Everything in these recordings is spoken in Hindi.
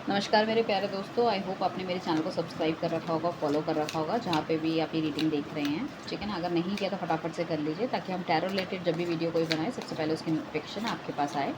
नमस्कार मेरे प्यारे दोस्तों, आई होप आपने मेरे चैनल को सब्सक्राइब कर रखा होगा, फॉलो कर रखा होगा, जहाँ पे भी आप ये रीडिंग देख रहे हैं। ठीक है ना। अगर नहीं किया तो फटाफट से कर लीजिए, ताकि हम टैरो रिलेटेड जब भी वीडियो कोई बनाए सबसे पहले उसकी नोटिफिकेशन आपके पास आए।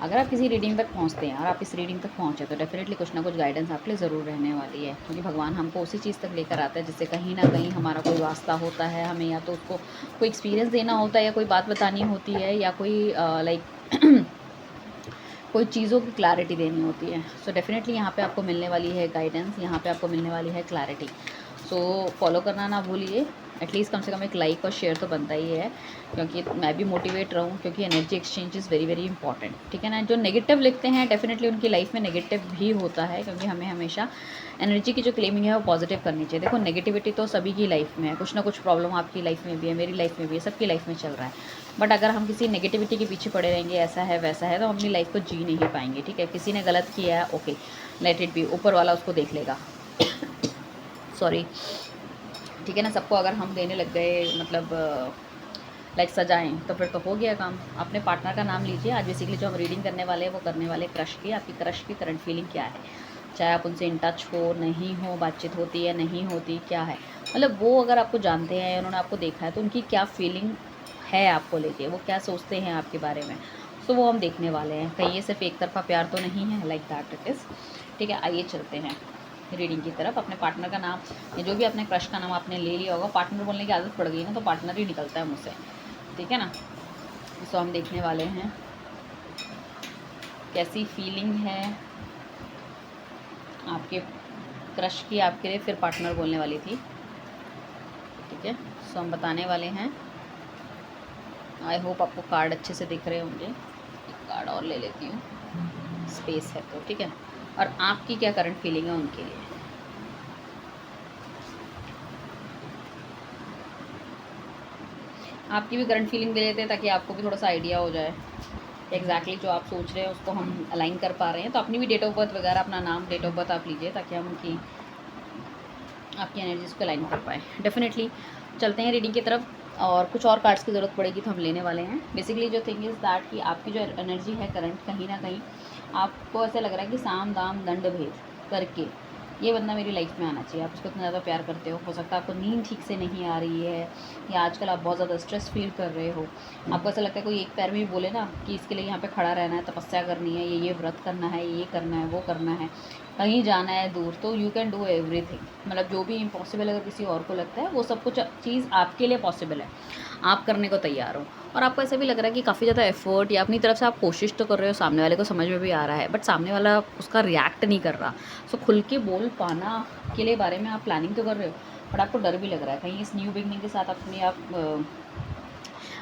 अगर आप किसी रीडिंग तक पहुँचते हैं और आप इस रीडिंग तक पहुँचे तो डेफिनेटली कुछ ना कुछ गाइडेंस आपके लिए ज़रूर रहने वाली है, क्योंकि भगवान हमको उसी चीज़ तक लेकर आता है जिससे कहीं ना कहीं हमारा कोई वास्ता होता है। हमें या तो उसको कोई एक्सपीरियंस देना होता है, या कोई बात बतानी होती है, या कोई लाइक कोई चीज़ों की क्लैरिटी देनी होती है। सो डेफिनेटली यहाँ पे आपको मिलने वाली है गाइडेंस, यहाँ पे आपको मिलने वाली है क्लैरिटी। सो फॉलो करना ना भूलिए। एटलीस्ट कम से कम एक लाइक और शेयर तो बनता ही है, क्योंकि मैं भी मोटिवेट रहूँ, क्योंकि energy exchange is very very important. ठीक है ना। जो नेगेटिव लिखते हैं डेफिनेटली उनकी लाइफ में नेगेटिव भी होता है, क्योंकि हमें हमेशा एनर्जी की जो क्लेमिंग है वो पॉजिटिव करनी चाहिए। देखो, नेगेटिविटी तो सभी की लाइफ में है, कुछ ना कुछ प्रॉब्लम आपकी लाइफ में भी है, मेरी लाइफ में भी है, सबकी लाइफ में चल रहा है। बट अगर हम किसी नेगेटिविटी के पीछे पड़े रहेंगे, ऐसा है वैसा है, तो हम अपनी लाइफ को जी नहीं पाएंगे। ठीक है। किसी ने गलत किया है, ओके, लेट इट बी, ऊपर वाला उसको देख लेगा। सॉरी। ठीक है ना। सबको अगर हम देने लग गए, मतलब लाइक सजाएं, तो फिर तो हो गया काम। अपने पार्टनर का नाम लीजिए। आज बेसिकली जो हम रीडिंग करने वाले हैं वो करने वाले क्रश की। आपकी क्रश की करंट फीलिंग क्या है, चाहे आप उनसे इन टच हो, नहीं हो, बातचीत होती है, नहीं होती, क्या है, मतलब वो अगर आपको जानते हैं, उन्होंने आपको देखा है, तो उनकी क्या फीलिंग है आपको लेके, वो क्या सोचते हैं आपके बारे में। सो वो हम देखने वाले हैं। कहीं ये सिर्फ एक तरफा प्यार तो नहीं है, लाइक दैट इट इज़। ठीक है। आइए चलते हैं रीडिंग की तरफ। अपने पार्टनर का नाम, या जो भी अपने क्रश का नाम आपने ले लिया होगा, पार्टनर बोलने की आदत पड़ गई ना, तो पार्टनर ही निकलता है मुझसे। ठीक है ना। सो हम देखने वाले हैं कैसी फीलिंग है आपके क्रश की आपके लिए। फिर पार्टनर बोलने वाली थी। ठीक है। सो हम बताने वाले हैं। आई होप आपको कार्ड अच्छे से दिख रहे होंगे। एक कार्ड और ले लेती हूँ, स्पेस है तो। ठीक है। और आपकी क्या करंट फीलिंग है उनके लिए। आपकी भी करंट फीलिंग दे लेते हैं, ताकि आपको भी थोड़ा सा आइडिया हो जाए एग्जैक्टली जो आप सोच रहे हैं उसको हम अलाइन कर पा रहे हैं। तो अपनी भी डेट ऑफ बर्थ वगैरह, अपना नाम, डेट ऑफ बर्थ आप लीजिए, ताकि हम उनकी आपकी एनर्जीज को अलाइन कर पाएँ। डेफिनेटली चलते हैं रीडिंग की तरफ। और कुछ और कार्ड्स की ज़रूरत पड़ेगी तो हम लेने वाले हैं। बेसिकली जो थिंग इज़ दैट कि आपकी जो एनर्जी है करंट, कहीं ना कहीं आपको ऐसा लग रहा है कि साम दाम दंड भेद करके ये बंदा मेरी लाइफ में आना चाहिए। आप उसको इतना ज़्यादा प्यार करते हो सकता है आपको नींद ठीक से नहीं आ रही है, या आजकल आप बहुत ज़्यादा स्ट्रेस फील कर रहे हो। आपको ऐसा लगता है कोई एक पैर में भी बोले ना कि इसके लिए यहाँ पे खड़ा रहना है, तपस्या करनी है, ये व्रत करना है, ये करना है, वो करना है, कहीं जाना है दूर, तो यू कैन डू एवरीथिंग। मतलब जो भी इम्पॉसिबल अगर किसी और को लगता है, वो सब कुछ चीज़ आपके लिए पॉसिबल है, आप करने को तैयार हो। और आपको ऐसा भी लग रहा है कि काफ़ी ज़्यादा एफर्ट या अपनी तरफ से आप कोशिश तो कर रहे हो, सामने वाले को समझ में भी आ रहा है, बट सामने वाला उसका रिएक्ट नहीं कर रहा। सो खुल के बोल पाना के लिए बारे में आप प्लानिंग तो कर रहे हो, बट आपको डर भी लग रहा है कहीं इस न्यू बिगनिंग के साथ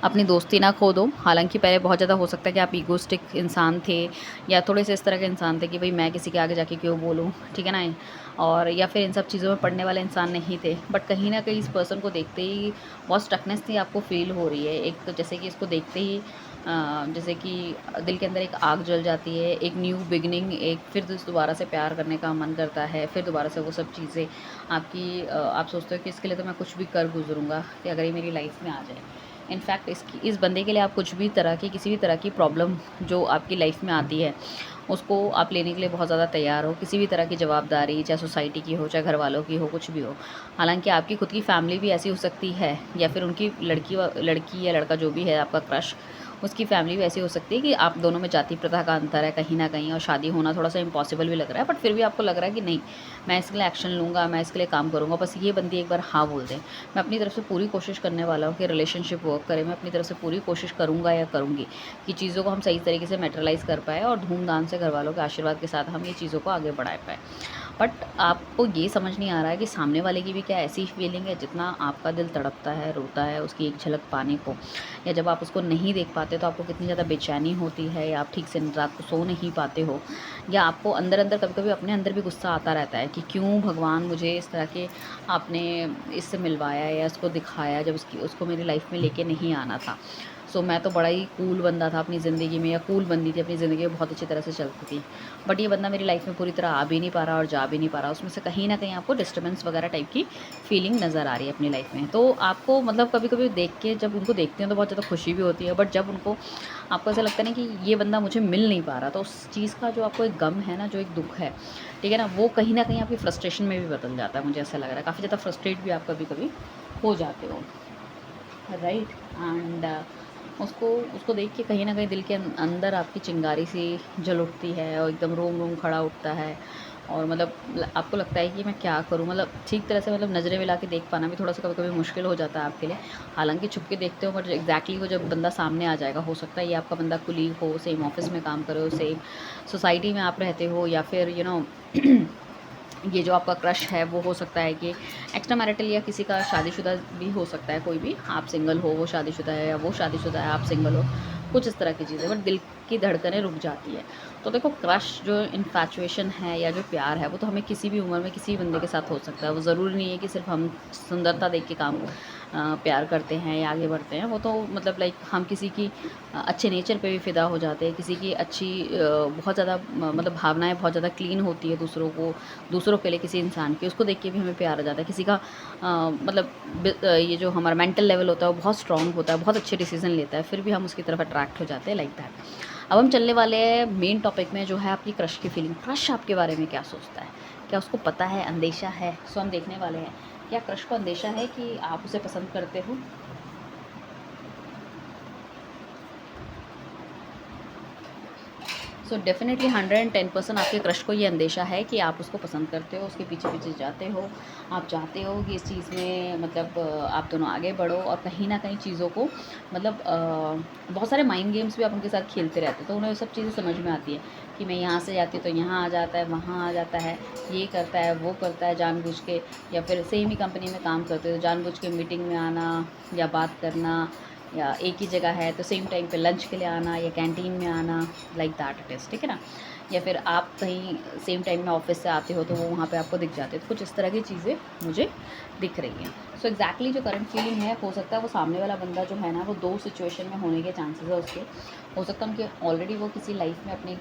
अपनी दोस्ती ना खो दो। हालांकि पहले बहुत ज़्यादा हो सकता है कि आप ईगोस्टिक इंसान थे, या थोड़े से इस तरह के इंसान थे कि भाई मैं किसी के आगे जाके क्यों बोलूँ। ठीक है ना। और या फिर इन सब चीज़ों में पढ़ने वाले इंसान नहीं थे, बट कहीं ना कहीं इस पर्सन को देखते ही बहुत स्टकनेस थी आपको फील हो रही है। एक जैसे कि इसको देखते ही जैसे कि दिल के अंदर एक आग जल जाती है, एक न्यू बिगनिंग, एक फिर दोबारा से प्यार करने का मन करता है, फिर दोबारा से वो सब चीज़ें आपकी आप सोचते हो कि इसके लिए तो मैं कुछ भी कर गुजरूँगा कि अगर ये मेरी लाइफ में आ जाए। इनफैक्ट इस बंदे के लिए आप कुछ भी तरह की, किसी भी तरह की प्रॉब्लम जो आपकी लाइफ में आती है, उसको आप लेने के लिए बहुत ज़्यादा तैयार हो। किसी भी तरह की जवाबदारी, चाहे सोसाइटी की हो, चाहे घर वालों की हो, कुछ भी हो। हालांकि आपकी खुद की फैमिली भी ऐसी हो सकती है, या फिर उनकी लड़की या लड़का जो भी है आपका क्रश, उसकी फैमिली भी ऐसी हो सकती है कि आप दोनों में जाति प्रथा का अंतर है कहीं ना कहीं, और शादी होना थोड़ा सा इम्पॉसिबल भी लग रहा है, बट फिर भी आपको लग रहा है कि नहीं, मैं इसके लिए एक्शन लूँगा, मैं इसके लिए काम करूँगा, बस ये बंदी एक बार हाँ बोल दें। मैं अपनी तरफ से पूरी कोशिश करने वाला हूँ कि रिलेशनशिप वर्क करे। मैं अपनी तरफ से पूरी कोशिश करूँगा या करूँगी कि चीज़ों को हम सही तरीके से मैटरलाइज़ कर पाए, और धूमधाम से घर वालों के आशीर्वाद के साथ हम ये चीज़ों को आगे बढ़ा पाए। बट आपको ये समझ नहीं आ रहा है कि सामने वाले की भी क्या ऐसी फीलिंग है, जितना आपका दिल तड़पता है, रोता है उसकी एक झलक पाने को, या जब आप उसको नहीं देख पाते तो आपको कितनी ज़्यादा बेचैनी होती है, या आप ठीक से रात को सो नहीं पाते हो, या आपको अंदर अंदर कभी कभी अपने अंदर भी गुस्सा आता रहता है कि क्यों भगवान मुझे इस तरह के आपने इससे मिलवाया या इसको दिखाया, जब उसको मेरी लाइफ में लेके नहीं आना था। सो मैं तो बड़ा ही कूल बंदा था अपनी ज़िंदगी में, या कूल बंदी थी अपनी ज़िंदगी में, बहुत अच्छी तरह से चलती थी। बट ये बंदा मेरी लाइफ में पूरी तरह आ भी नहीं पा रहा और जा भी नहीं पा रहा। उसमें से कहीं न कहीं आपको डिस्टर्बेंस वगैरह टाइप की फीलिंग नज़र आ रही है अपनी लाइफ में। तो आपको मतलब कभी-कभी देख के, जब उनको देखते हैं तो बहुत ज़्यादा खुशी भी होती है, बट जब उनको आपको ऐसा लगता है ना कि ये बंदा मुझे मिल नहीं पा रहा, तो उस चीज़ का जो आपको एक गम है ना, जो एक दुःख है, ठीक है ना, वो कहीं न कहीं आपकी फ्रस्ट्रेशन में भी बदल जाता है। मुझे ऐसा लग रहा है काफ़ी ज़्यादा फ्रस्ट्रेट भी आप कभी-कभी हो जाते हो, राइट। एंड उसको उसको देख के कहीं न कहीं दिल के अंदर आपकी चिंगारी सी जल उठती है और एकदम रोम-रोम खड़ा उठता है, और मतलब आपको लगता है कि मैं क्या करूँ? मतलब ठीक तरह से मतलब नज़रें मिला के देख पाना भी थोड़ा-सा कभी-कभी मुश्किल हो जाता है आपके लिए। हालाँकि छुप के देखते हो, बट एग्ज़ैक्टली वो जब बंदा सामने आ जाएगा, हो सकता है ये आपका बंदा कुलीग हो, सेम ऑफ़िस में काम कर रहे हो, सेम सोसाइटी में आप रहते हो, या फिर ये जो आपका क्रश है वो हो सकता है कि एक्स्ट्रा मैरिटल या किसी का शादीशुदा भी हो सकता है, कोई भी, आप सिंगल हो, वो शादीशुदा है, या वो शादीशुदा है, आप सिंगल हो, कुछ इस तरह की चीज़ें, बट दिल की धड़कनें रुक जाती है। तो देखो, क्रश जो इन्फैचुएशन है या जो प्यार है, वो तो हमें किसी भी उम्र में किसी भी बंदे के साथ हो सकता है। वो ज़रूरी नहीं है कि सिर्फ हम सुंदरता देख के प्यार करते हैं या आगे बढ़ते हैं। वो तो मतलब लाइक हम किसी की अच्छे नेचर पे भी फ़िदा हो जाते हैं, किसी की अच्छी बहुत ज़्यादा मतलब भावनाएँ बहुत ज़्यादा क्लीन होती है दूसरों के लिए, किसी इंसान की, उसको देख के भी हमें प्यार आ जाता है। किसी का मतलब ये जो हमारा मेंटल लेवल होता है वो बहुत स्ट्रॉन्ग होता है, बहुत अच्छे डिसीज़न लेता है, फिर भी हम उसकी तरफ अट्रैक्ट हो जाते हैं, लाइक दैट। अब हम चलने वाले हैं मेन टॉपिक में, जो है आपकी क्रश की फीलिंग। क्रश आपके बारे में क्या सोचता है? क्या उसको पता है, अंदेशा है? सो हम देखने वाले हैं, क्या क्रश को अंदेशा है कि आप उसे पसंद करते हो? सो डेफ़िनेटली 110% आपके क्रश को ये अंदेशा है कि आप उसको पसंद करते हो, उसके पीछे-पीछे जाते हो। आप चाहते हो कि इस चीज़ में मतलब आप दोनों आगे बढ़ो, और कहीं न कहीं चीज़ों को मतलब बहुत सारे माइंड गेम्स भी आप उनके साथ खेलते रहते हो, तो उन्हें ये सब चीज़ें समझ में आती है कि मैं यहाँ से जाती हूँ तो यहाँ आ जाता है, वहाँ आ जाता है, ये करता है, वो करता है जानबूझ के, या फिर सेम ही कंपनी में काम करते हो, जानबूझ के मीटिंग में आना या बात करना, या एक ही जगह है तो सेम टाइम पे लंच के लिए आना या कैंटीन में आना, लाइक दैट इट इज़, ठीक है ना। या फिर आप कहीं सेम टाइम में ऑफिस से आते हो तो वो वहाँ पे आपको दिख जाते हैं, तो कुछ इस तरह की चीज़ें मुझे दिख रही हैं। सो एग्जैक्टली जो करंट फीलिंग है, हो सकता है वो सामने वाला बंदा जो है ना, वो दो सिचुएशन में होने के चांसेस है उसके। हो सकता है उनके ऑलरेडी वो किसी लाइफ में अपनी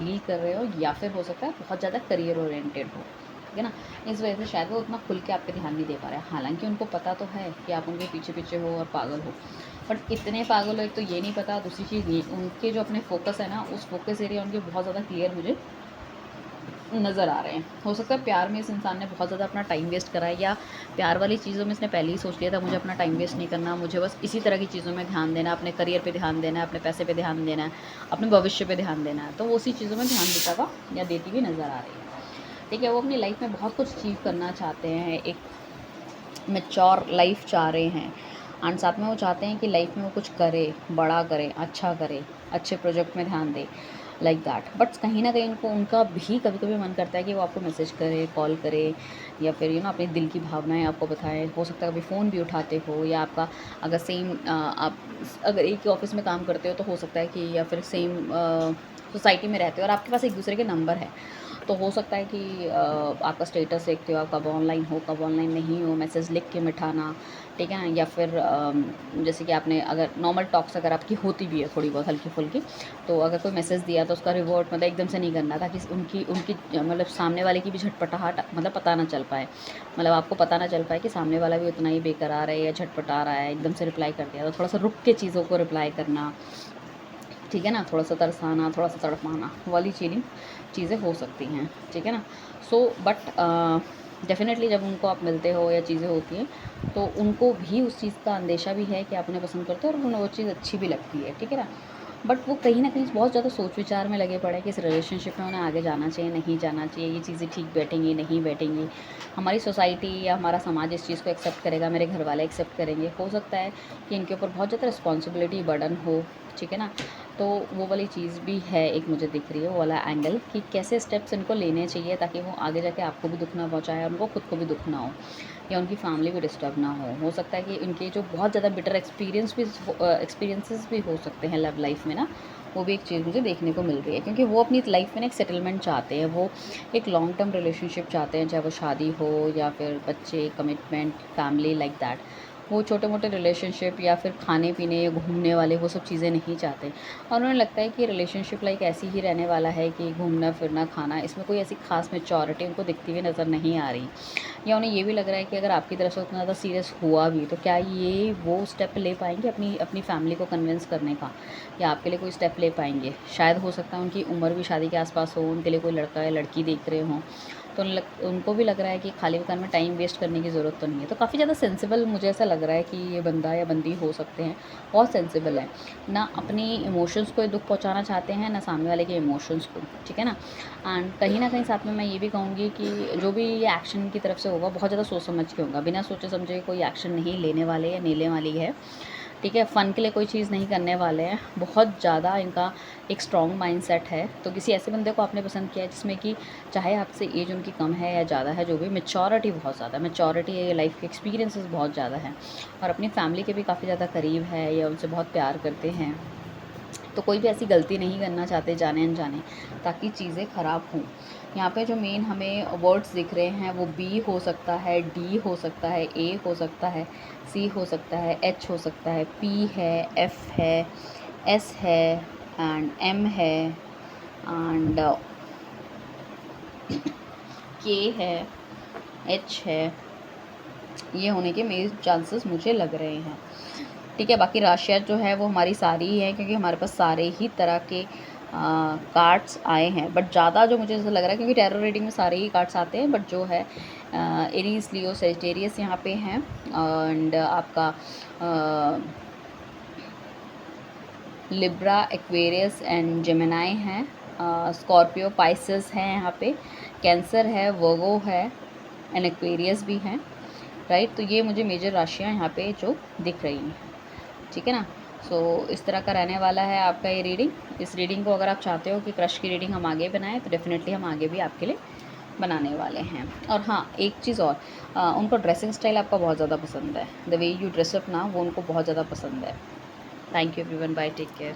डील कर रहे हो, या फिर हो सकता है बहुत ज़्यादा करियर ओरिएंटेड हो, ठीक है ना। इस वजह से शायद वो उतना खुल के आप पे ध्यान नहीं दे पा रहे हैं, हालांकि उनको पता तो है कि आप उनके पीछे पीछे हो और पागल हो, बट इतने पागल हो, एक तो ये नहीं पता, दूसरी चीज़ ये, उनके जो अपने फोकस है ना, उस फोकस एरिया उनके बहुत ज़्यादा क्लियर मुझे नज़र आ रहे हैं। हो सकता है प्यार में इस इंसान ने बहुत ज़्यादा अपना टाइम वेस्ट करा है, या प्यार वाली चीज़ों में इसने पहले ही सोच लिया था मुझे अपना टाइम वेस्ट नहीं करना, मुझे बस इसी तरह की चीज़ों में ध्यान देना, अपने करियर पे ध्यान देना है, अपने पैसे पे ध्यान देना है, अपने भविष्य पे ध्यान देना है, तो वो उसी चीज़ों में ध्यान देता हुआ या देती हुई नज़र आ रही है, ठीक है। वो अपनी लाइफ में बहुत कुछ अचीव करना चाहते हैं, एक मैच्योर लाइफ चाह रहे हैं, एंड साथ में वो चाहते हैं कि लाइफ में वो कुछ करे, बड़ा करे, अच्छा करे, अच्छे प्रोजेक्ट में ध्यान दे, लाइक दैट। बट कहीं ना कहीं उनको, उनका भी कभी कभी मन करता है कि वो आपको मैसेज करे, कॉल करे, या फिर अपने दिल की भावनाएं आपको बताएं। हो सकता है कभी फ़ोन भी उठाते हो, या आपका अगर सेम आप अगर एक ही ऑफिस में काम करते हो तो हो सकता है कि, या फिर सेम सोसाइटी में रहते हो और आपके पास एक दूसरे के नंबर है, तो हो सकता है कि आपका स्टेटस देखते हो, आप कब ऑनलाइन हो, कब ऑनलाइन नहीं हो, मैसेज लिख के मिठाना, ठीक है ना। या फिर जैसे कि आपने अगर नॉर्मल टॉक्स अगर आपकी होती भी है थोड़ी बहुत हल्की फुल्की, तो अगर कोई मैसेज दिया तो उसका रिवर्ट मतलब एकदम से नहीं करना, ताकि उनकी उनकी मतलब सामने वाले की भी झटपटाहट मतलब पता ना चल पाए, मतलब आपको पता ना चल पाए कि सामने वाला भी उतना ही बेकरार है या झटपटा रहा है, एकदम से रिप्लाई कर दिया, तो थोड़ा सा रुक के चीज़ों को रिप्लाई करना, ठीक है ना, थोड़ा सा तरसाना, थोड़ा सा तड़पाना वाली चीज़ें हो सकती हैं, ठीक है ना। सो बट डेफ़िनेटली जब उनको आप मिलते हो या चीज़ें होती हैं, तो उनको भी उस चीज़ का अंदेशा भी है कि आप उन्हें पसंद करते हो और उन्हें वो चीज़ अच्छी भी लगती है, ठीक है ना। बट वो कहीं न कहीं बहुत ज़्यादा सोच विचार में लगे पड़े हैं कि इस रिलेशनशिप में उन्हें आगे जाना चाहिए, नहीं जाना चाहिए, ये चीज़ें ठीक बैठेंगी, नहीं बैठेंगी, हमारी सोसाइटी या हमारा समाज इस चीज़ को एक्सेप्ट करेगा, मेरे घर वाले एक्सेप्ट करेंगे। हो सकता है कि इनके ऊपर बहुत ज़्यादा रिस्पॉन्सिबिलिटी बर्डन हो, ठीक है ना। तो वो वाली चीज़ भी है, एक मुझे दिख रही है वो वाला एंगल, कि कैसे स्टेप्स इनको लेने चाहिए ताकि वो आगे जाके आपको भी दुःख ना पहुँचाए और उनको खुद को भी दुःख ना हो, या उनकी फैमिली भी डिस्टर्ब ना हो सकता है कि इनके जो बहुत ज़्यादा बिटर एक्सपीरियंसेस भी हो सकते हैं लव लाइफ में ना, वो भी एक चीज़ मुझे देखने को मिल रही है, क्योंकि वो अपनी लाइफ में ना एक सेटलमेंट चाहते हैं, वो एक लॉन्ग टर्म रिलेशनशिप चाहते हैं, चाहे वो शादी हो या फिर बच्चे, कमिटमेंट, फैमिली, लाइक दैट। वो छोटे मोटे रिलेशनशिप या फिर खाने पीने या घूमने वाले वो सब चीज़ें नहीं चाहते। और उन्हें लगता है कि रिलेशनशिप लाइक ऐसी ही रहने वाला है कि घूमना फिरना खाना, इसमें कोई ऐसी खास मैच्योरिटी उनको दिखती हुई नज़र नहीं आ रही। या उन्हें ये भी लग रहा है कि अगर आपकी तरफ से उतना ज़्यादा सीरियस हुआ भी तो क्या ये वो स्टेप ले पाएंगे अपनी अपनी फैमिली को कन्विंस करने का, या आपके लिए कोई स्टेप ले पाएंगे। शायद हो सकता है उनकी उम्र भी शादी के आसपास हो, उनके लिए कोई लड़का या लड़की देख रहे हों, तो उनको भी लग रहा है कि खाली वक्त में टाइम वेस्ट करने की ज़रूरत तो नहीं है। तो काफ़ी ज़्यादा सेंसिबल मुझे ऐसा लग रहा है कि ये बंदा या बंदी हो सकते हैं, बहुत सेंसिबल है ना, अपनी इमोशंस को दुख पहुंचाना चाहते हैं ना सामने वाले के इमोशंस को, ठीक है ना। एंड कहीं ना कहीं साथ में मैं ये भी कहूँगी कि जो भी ये एक्शन की तरफ से होगा बहुत ज़्यादा सोच समझ के होगा, बिना सोचे समझे कोई एक्शन नहीं लेने वाले या लेने वाली है, ठीक है। फ़न के लिए कोई चीज़ नहीं करने वाले हैं, बहुत ज़्यादा इनका एक स्ट्रॉन्ग माइंडसेट है। तो किसी ऐसे बंदे को आपने पसंद किया है जिसमें कि चाहे आपसे एज उनकी कम है या ज़्यादा है, जो भी मैच्योरिटी बहुत ज़्यादा मैच्योरिटी है, लाइफ के एक्सपीरियंसेस बहुत ज़्यादा है, और अपनी फैमिली के भी काफ़ी ज़्यादा करीब है या उनसे बहुत प्यार करते हैं, तो कोई भी ऐसी गलती नहीं करना चाहते जाने अनजाने ताकि चीज़ें ख़राब हों। यहाँ पे जो मेन हमें वर्ड्स दिख रहे हैं वो बी हो सकता है, डी हो सकता है, ए हो सकता है, सी हो सकता है, एच हो सकता है, पी है, एफ है, एस है एंड एम है एंड के है, एच है। ये होने के मेरे चांसेस मुझे लग रहे हैं, ठीक है। बाकी राशियाँ जो है वो हमारी सारी ही हैं क्योंकि हमारे पास सारे ही तरह के कार्ड्स आए हैं, बट ज़्यादा जो मुझे ऐसा लग रहा है क्योंकि टैरो रीडिंग में सारे ही कार्ड्स आते हैं, बट जो है एरीज, लियो, सेजिटेरियस यहाँ पे हैं, एंड आपका लिब्रा, एक्वेरियस एंड जेमिनाई हैं, स्कॉर्पियो, पाइसेस हैं यहाँ पे, कैंसर है, वर्गो है एंड एक्वेरियस भी हैं, राइट। तो ये मुझे मेजर राशियाँ यहाँ पे जो दिख रही हैं, ठीक है ना। इस तरह का रहने वाला है आपका ये रीडिंग। इस रीडिंग को अगर आप चाहते हो कि क्रश की रीडिंग हम आगे बनाएं तो डेफिनेटली हम आगे भी आपके लिए बनाने वाले हैं। और हाँ, एक चीज़ और, उनको ड्रेसिंग स्टाइल आपका बहुत ज़्यादा पसंद है, द वे यू ड्रेसअप ना, वो उनको बहुत ज़्यादा पसंद है। Thank you everyone, bye, take care.